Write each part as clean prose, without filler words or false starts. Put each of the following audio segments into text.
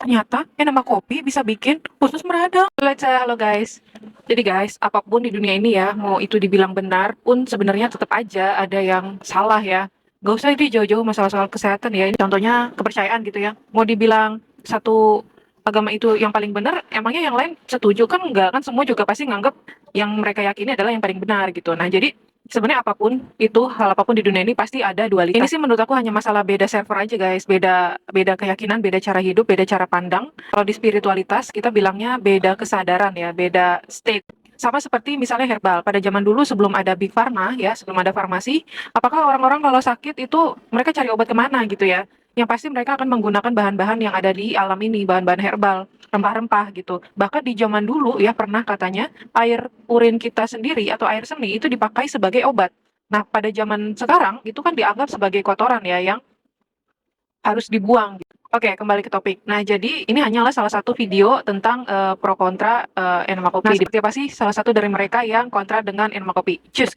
ternyata enema kopi bisa bikin usus meradang. Let's say halo guys. Jadi guys, apapun di dunia ini ya, mau itu dibilang benar pun sebenarnya tetap aja ada yang salah ya. Gak usah ini jauh-jauh masalah soal kesehatan ya. Ini contohnya kepercayaan gitu ya. Mau dibilang satu agama itu yang paling benar, emangnya yang lain setuju kan enggak? Kan semua juga pasti nganggap yang mereka yakini adalah yang paling benar gitu. Nah, jadi sebenarnya apapun itu, hal apapun di dunia ini pasti ada dualitas. Ini sih menurut aku hanya masalah beda server aja guys, beda beda keyakinan, beda cara hidup, beda cara pandang. Kalau di spiritualitas kita bilangnya beda kesadaran ya, beda state. Sama seperti misalnya herbal. Pada zaman dulu sebelum ada Big Pharma ya, sebelum ada farmasi, apakah orang-orang kalau sakit itu mereka cari obat kemana gitu ya? Yang pasti mereka akan menggunakan bahan-bahan yang ada di alam ini, bahan-bahan herbal, rempah-rempah gitu. Bahkan di zaman dulu ya pernah katanya air urin kita sendiri atau air seni itu dipakai sebagai obat. Nah, pada zaman sekarang itu kan dianggap sebagai kotoran ya yang harus dibuang gitu. Oke, kembali ke topik. Nah, jadi ini hanyalah salah satu video tentang pro kontra enema kopi. Nah, seperti apa sih salah satu dari mereka yang kontra dengan enema kopi? Cus.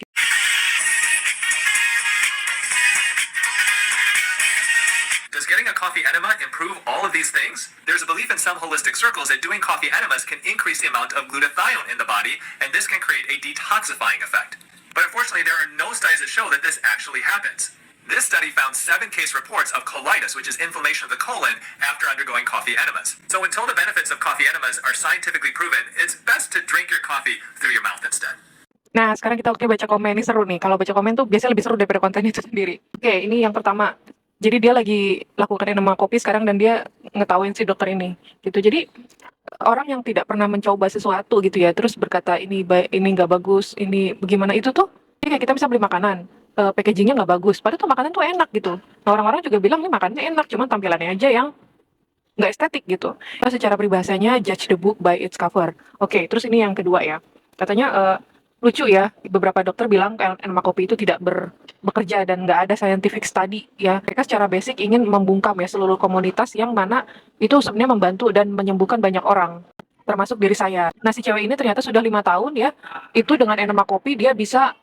Does getting a coffee enema improve all of these things? There's a belief in some holistic circles that doing coffee enemas can increase the amount of glutathione in the body, and this can create a detoxifying effect. But unfortunately, there are no studies that show that this actually happens. This study found 7 case reports of colitis, which is inflammation of the colon, after undergoing coffee enemas. So until the benefits of coffee enemas are scientifically proven, it's best to drink your coffee through your mouth instead. Nah, sekarang kita oke baca komen. Ini seru nih. Kalau baca komen tuh biasanya lebih seru daripada konten itu sendiri. Oke, ini yang pertama. Jadi dia lagi lakukan enema kopi sekarang dan dia ngetawain si dokter ini. Gitu. Jadi orang yang tidak pernah mencoba sesuatu gitu ya, terus berkata ini nggak bagus, ini bagaimana itu tuh, ini kayak kita bisa beli makanan, packagingnya nggak bagus, padahal tuh makanan tuh enak gitu. Nah, orang-orang juga bilang ini makanannya enak, cuman tampilannya aja yang nggak estetik gitu. Nah, secara peribahasanya judge the book by its cover. Oke, terus ini yang kedua ya. Katanya lucu ya, beberapa dokter bilang enema kopi itu tidak bekerja dan nggak ada scientific study ya. Mereka secara basic ingin membungkam ya seluruh komunitas yang mana itu sebenarnya membantu dan menyembuhkan banyak orang, termasuk diri saya. Nah, si cewek ini ternyata sudah 5 tahun ya, itu dengan enema kopi dia bisa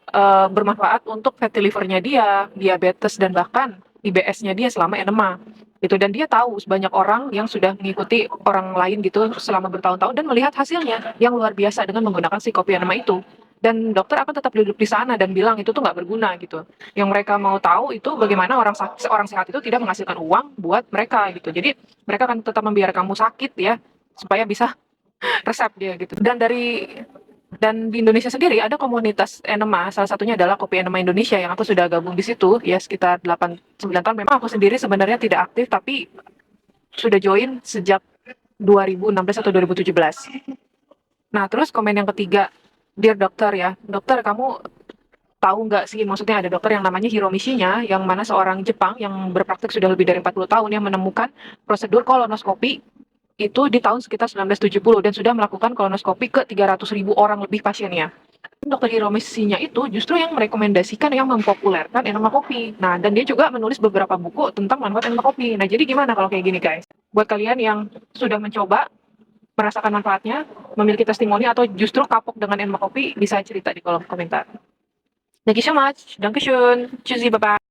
bermanfaat untuk fatty livernya dia, diabetes, dan bahkan IBS-nya dia selama enema gitu. Dan dia tahu banyak orang yang sudah mengikuti orang lain gitu selama bertahun-tahun dan melihat hasilnya yang luar biasa dengan menggunakan si kopi enema itu. Dan dokter akan tetap duduk di sana dan bilang itu tuh nggak berguna gitu. Yang mereka mau tahu itu bagaimana orang sehat itu tidak menghasilkan uang buat mereka gitu. Jadi mereka akan tetap membiarkan kamu sakit ya supaya bisa resep dia gitu. Dan di Indonesia sendiri ada komunitas enema, salah satunya adalah Kopi Enema Indonesia yang aku sudah gabung di situ ya sekitar 8-9 tahun. Memang aku sendiri sebenarnya tidak aktif tapi sudah join sejak 2016 atau 2017. Nah, terus komen yang ketiga, dear dokter ya, dokter kamu tahu nggak sih, maksudnya ada dokter yang namanya Hiromishinya, yang mana seorang Jepang yang berpraktik sudah lebih dari 40 tahun yang menemukan prosedur kolonoskopi itu di tahun sekitar 1970 dan sudah melakukan kolonoskopi ke 300.000 orang lebih pasiennya. Dokter Hiromishinya itu justru yang merekomendasikan, yang mempopulerkan enema kopi. Nah, dan dia juga menulis beberapa buku tentang manfaat enema kopi. Nah, jadi gimana kalau kayak gini guys? Buat kalian yang sudah mencoba, merasakan manfaatnya, memiliki testimoni, atau justru kapok dengan enema kopi, bisa cerita di kolom komentar. Thank you so much. Dankeschön. Tschüssi, bye-bye.